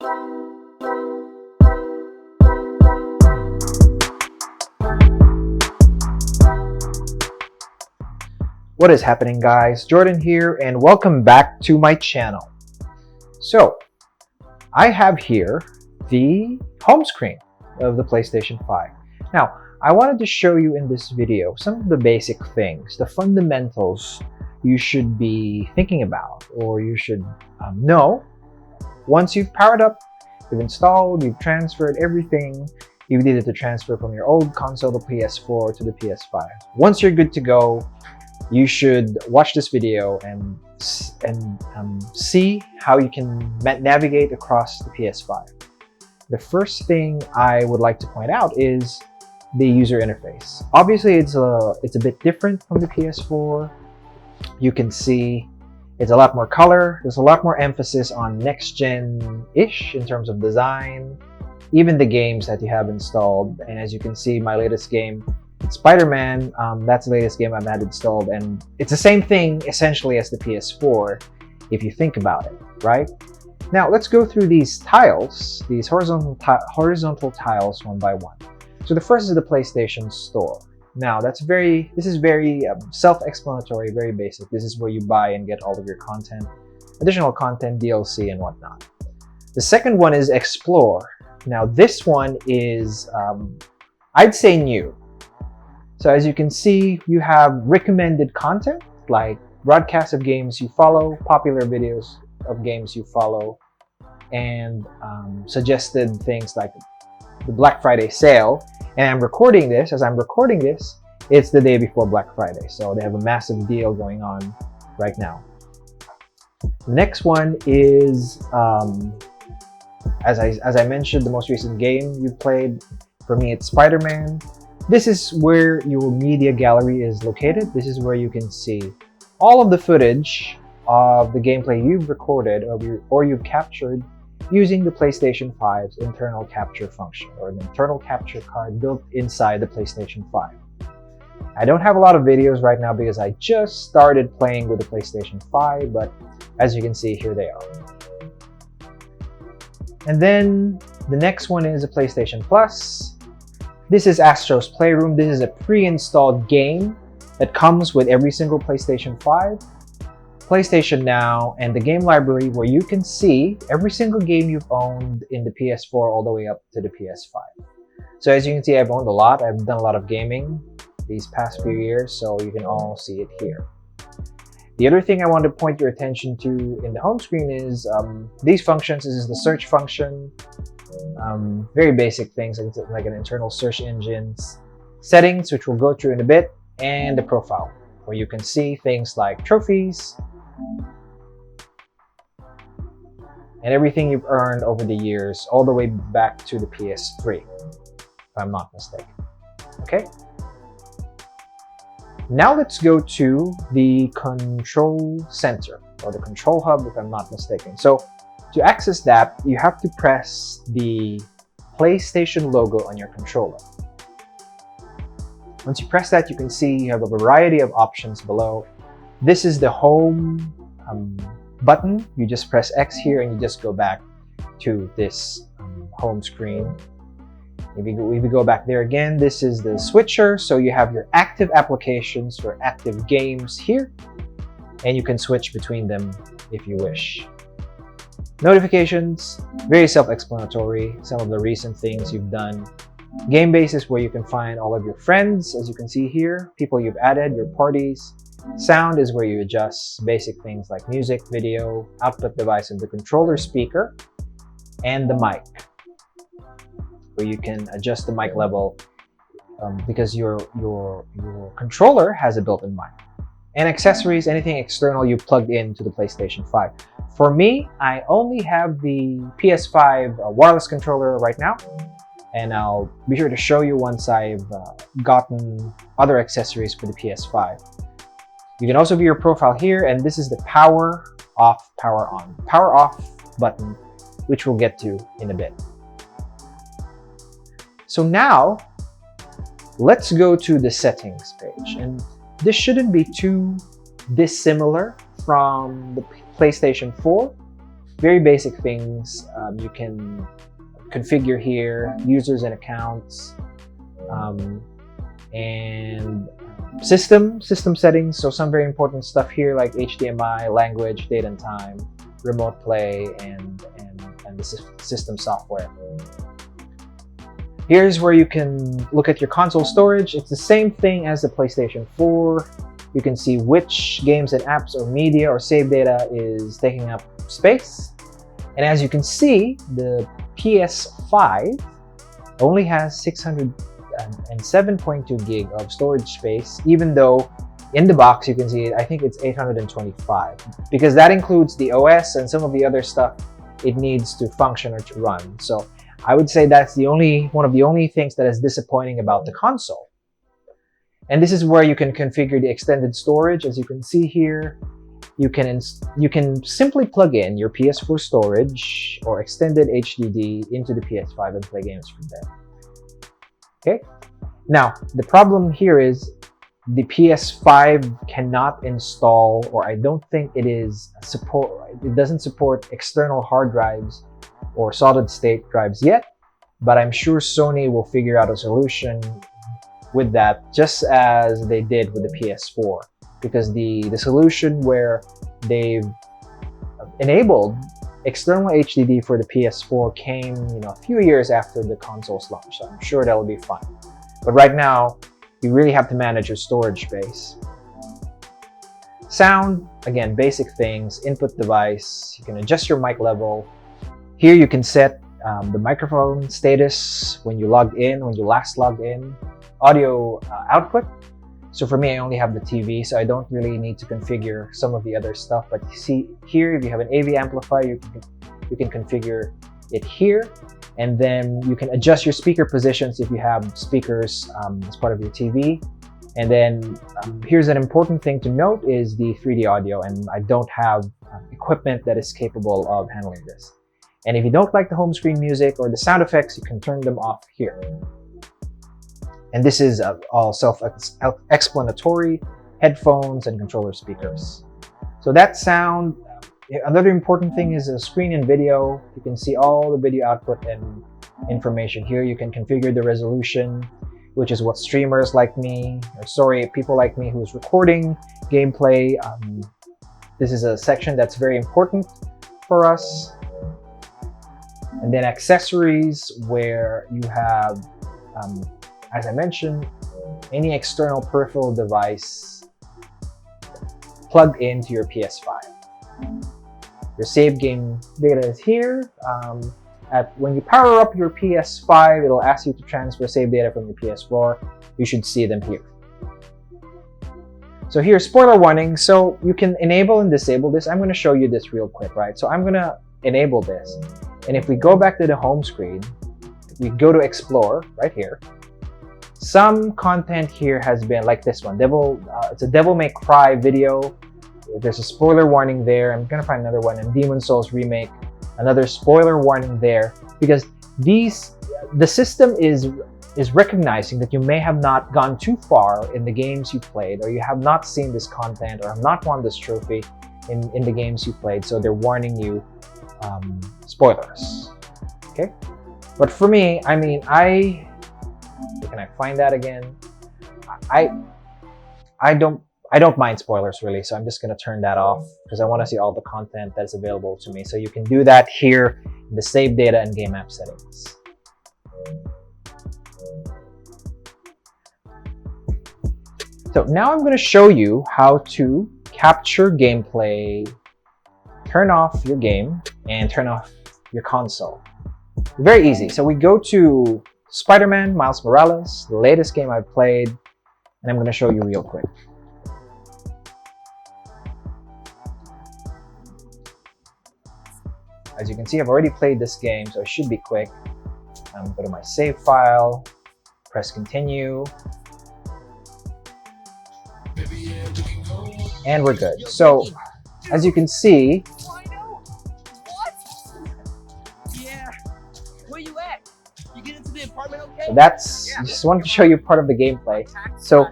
What is happening, guys? Jordan here, and welcome back to my channel. So, I have here the home screen of the PlayStation 5. Now, I wanted to show you in this video some of the basic things, the fundamentals you should be thinking about, or you should know once you've powered up, you've installed, you've transferred everything you needed to transfer from your old console, the PS4, to the PS5. Once you're good to go, you should watch this video and see how you can navigate across the PS5. The first thing I would like to point out is the user interface. Obviously, it's a bit different from the PS4. You can see it's a lot more color. There's a lot more emphasis on next-gen-ish in terms of design, even the games that you have installed. And as you can see, my latest game, Spider-Man, that's the latest game I've had installed, and it's the same thing essentially as the PS4 if you think about it, right? Now let's go through these tiles, these horizontal tiles one by one. So the first is the PlayStation Store. Now this is very self-explanatory, very basic. This is where you buy and get all of your content, additional content, DLC, and whatnot. The second one is Explore. Now this one is, I'd say, new. So as you can see, you have recommended content like broadcasts of games you follow, popular videos of games you follow, and suggested things like the Black Friday sale. And I'm recording this, as I'm recording this, it's the day before Black Friday. So they have a massive deal going on right now. The next one is, as I mentioned, the most recent game you played. For me, it's Spider-Man. This is where your media gallery is located. This is where you can see all of the footage of the gameplay you've recorded or you've captured using the PlayStation 5's internal capture function, or an internal capture card built inside the PlayStation 5. I don't have a lot of videos right now because I just started playing with the PlayStation 5, but as you can see, here they are. And then the next one is a PlayStation Plus. This is Astro's Playroom. This is a pre-installed game that comes with every single PlayStation 5, PlayStation Now, and the game library, where you can see every single game you've owned in the PS4 all the way up to the PS5. So as you can see, I've owned a lot. I've done a lot of gaming these past few years, so you can all see it here. The other thing I want to point your attention to in the home screen is these functions. This is the search function. Very basic things like an internal search engine, settings, which we'll go through in a bit, and the profile, where you can see things like trophies and everything you've earned over the years, all the way back to the PS3, if I'm not mistaken. Okay? Now let's go to the control center, or the control hub, if I'm not mistaken. So to access that, you have to press the PlayStation logo on your controller. Once you press that, you can see you have a variety of options below. This is the home button. You just press X here and you just go back to this home screen. If we go back there again, this is the switcher. So you have your active applications or active games here, and you can switch between them if you wish. Notifications, very self-explanatory, some of the recent things you've done. Game base is where you can find all of your friends, as you can see here, people you've added, your parties. Sound is where you adjust basic things like music, video, output device of the controller speaker, and the mic, where you can adjust the mic level because your controller has a built-in mic. And accessories, anything external you plugged into the PlayStation 5. For me, I only have the PS5 wireless controller right now, and I'll be sure to show you once I've gotten other accessories for the PS5. You can also view your profile here, and this is the power off, power on, power off button, which we'll get to in a bit. So now, let's go to the settings page, and this shouldn't be too dissimilar from the PlayStation 4. very basic things. You can configure here users and accounts, and system settings. So some very important stuff here like HDMI, language, date and time, remote play, and the system software. Here's where you can look at your console storage. It's the same thing as the PlayStation 4. You can see which games and apps or media or save data is taking up space. And as you can see, the PS5 only has 607.2 gig of storage space, even though in the box you can see I think it's 825, because that includes the OS and some of the other stuff it needs to function or to run. So I would say that's one of the only things that is disappointing about the console. And this is where you can configure the extended storage. As you can see here, you can simply plug in your PS4 storage or extended HDD into the PS5 and play games from there. Okay. Now the problem here is the PS5 cannot install, or I don't think it doesn't support external hard drives or solid state drives yet, but I'm sure Sony will figure out a solution with that, just as they did with the PS4, because the solution where they've enabled external HDD for the PS4 came a few years after the console's launch, so I'm sure that'll be fine. But right now you really have to manage your storage space. Sound, again, basic things. Input device, you can adjust your mic level. Here you can set the microphone status when you last logged in. Audio output. So for me, I only have the TV, so I don't really need to configure some of the other stuff. But you see here, if you have an AV amplifier, you can configure it here. And then you can adjust your speaker positions if you have speakers as part of your TV. And then here's an important thing to note is the 3D audio, and I don't have equipment that is capable of handling this. And if you don't like the home screen music or the sound effects, you can turn them off here. And this is all self-explanatory, headphones and controller speakers. So that sound. Another important thing is a screen and video. You can see all the video output and information here. You can configure the resolution, which is what streamers like me, people like me who's recording gameplay. This is a section that's very important for us. And then accessories, where you have, as I mentioned, any external peripheral device plugged into your PS5. Your save game data is here. When you power up your PS5, it'll ask you to transfer save data from your PS4. You should see them here. So here's spoiler warning. So you can enable and disable this. I'm going to show you this real quick, right? So I'm going to enable this. And if we go back to the home screen, we go to explore right here. Some content here has been like this one. It's a Devil May Cry video. There's a spoiler warning there. I'm gonna find another one. And Demon's Souls remake, another spoiler warning there, because the system is recognizing that you may have not gone too far in the games you played, or you have not seen this content, or have not won this trophy in the games you played. So they're warning you spoilers. Okay, but for me, I mean, can I find that again? I don't mind spoilers really, so I'm just going to turn that off because I want to see all the content that's available to me. So you can do that here in the save data and game app settings. So now I'm going to show you how to capture gameplay, turn off your game, and turn off your console. Very easy. So we go to Spider-Man Miles Morales, the latest game I've played, and I'm going to show you real quick. As you can see, I've already played this game, so it should be quick. Go to my save file, press continue, and we're good. So, as you can see, so that's, just wanted to show you part of the gameplay. So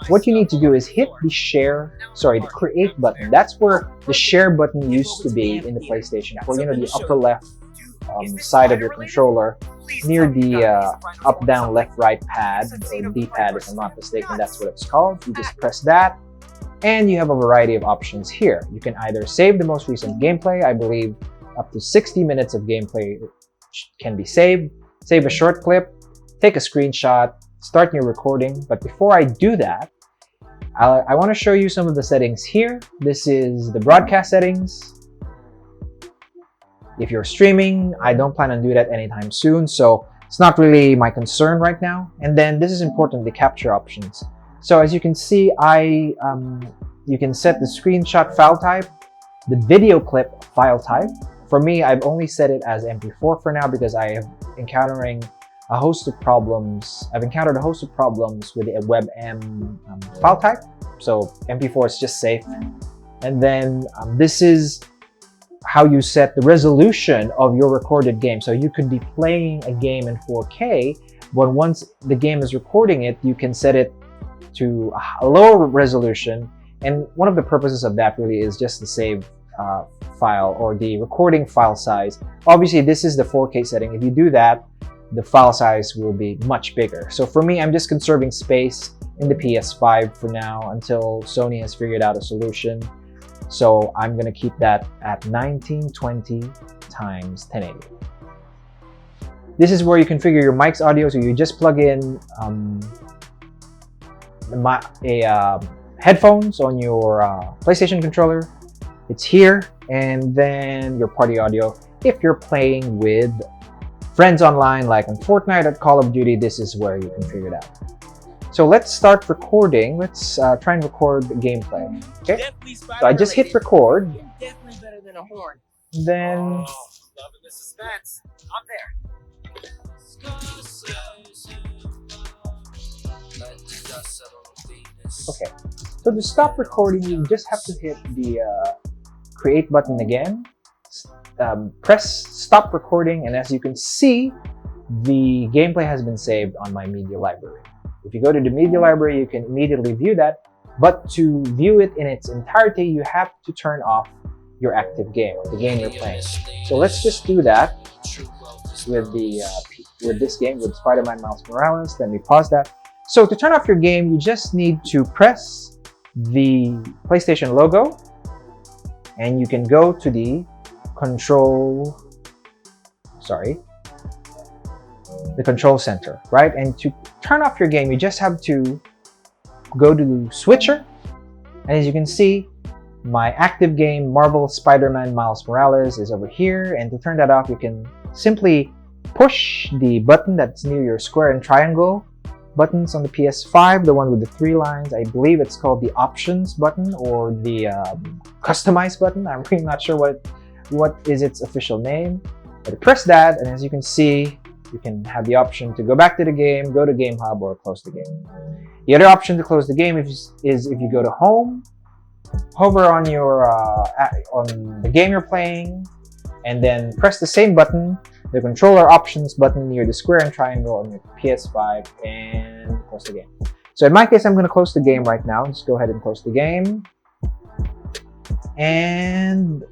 what you need to do is hit the the create button. That's where the share button used to be in the PlayStation 4. You know, the upper left side of your controller, near the up, down, left, right pad, or D-pad if I'm not mistaken, that's what it's called. You just press that, and you have a variety of options here. You can either save the most recent gameplay. I believe up to 60 minutes of gameplay can be saved. Save a short clip, take a screenshot, start your recording. But before I do that, I want to show you some of the settings here. This is the broadcast settings. If you're streaming, I don't plan on doing that anytime soon, so it's not really my concern right now. And then this is important, the capture options. So as you can see, you can set the screenshot file type, the video clip file type. For me, I've only set it as MP4 for now because I am encountering a host of problems. I've encountered a host of problems with the WebM file type. So MP4 is just safe. And then this is how you set the resolution of your recorded game. So you could be playing a game in 4K, but once the game is recording it, you can set it to a lower resolution. And one of the purposes of that really is just to save file or the recording file size. Obviously, this is the 4K setting. If you do that, the file size will be much bigger. So for me, I'm just conserving space in the PS5 for now until Sony has figured out a solution. So I'm gonna keep that at 1920 times 1080. This is where you configure your mic's audio. So you just plug in headphones on your PlayStation controller. It's here, and then your party audio. If you're playing with friends online, like on Fortnite or Call of Duty, this is where you can figure it out. So let's start recording. Let's try and record the gameplay. Okay. So I just hit record. Definitely better than a horn. Then Loving the suspense. I'm there. okay. So to stop recording, you just have to hit the create button again. Press stop recording, and as you can see, the gameplay has been saved on my media library. If you go to the media library, you can immediately view that, but to view it in its entirety, you have to turn off your active game, the game you're playing. So let's just do that with this game, with Spider-Man Miles Morales. Let me pause that. So to turn off your game, you just need to press the PlayStation logo, and you can go to the control center, right? And to turn off your game, you just have to go to switcher, and as you can see, my active game Marvel Spider-Man Miles Morales is over here. And to turn that off, you can simply push the button that's near your square and triangle buttons on the PS5, the one with the 3 lines. I believe it's called the options button or the customize button. I'm really not sure what is its official name, but press that, and as you can see, you can have the option to go back to the game, go to Game Hub, or close the game. The other option to close the game is if you go to Home, hover on your on the game you're playing, and then press the same button, the controller options button near the square and triangle on your PS5, and close the game. So in my case, I'm going to close the game right now. Just go ahead and close the game. And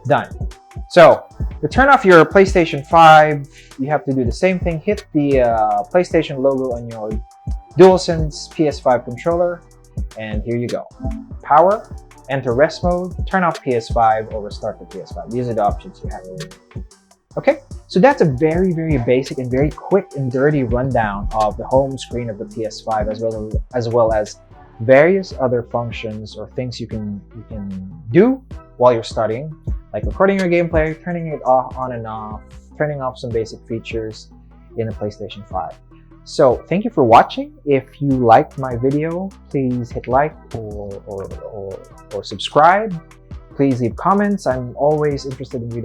done. So to turn off your PlayStation 5, you have to do the same thing. Hit the PlayStation logo on your DualSense PS5 controller, and here you go. Power, enter rest mode, turn off PS5, or restart the PS5. These are the options you have. Okay, so that's a very, very basic and very quick and dirty rundown of the home screen of the PS5, as well as various other functions or things you can do while you're studying, like recording your gameplay, turning it on and off, turning off some basic features in the PlayStation 5. So thank you for watching. If you liked my video, please hit like or subscribe. Please leave comments. I'm always interested in reading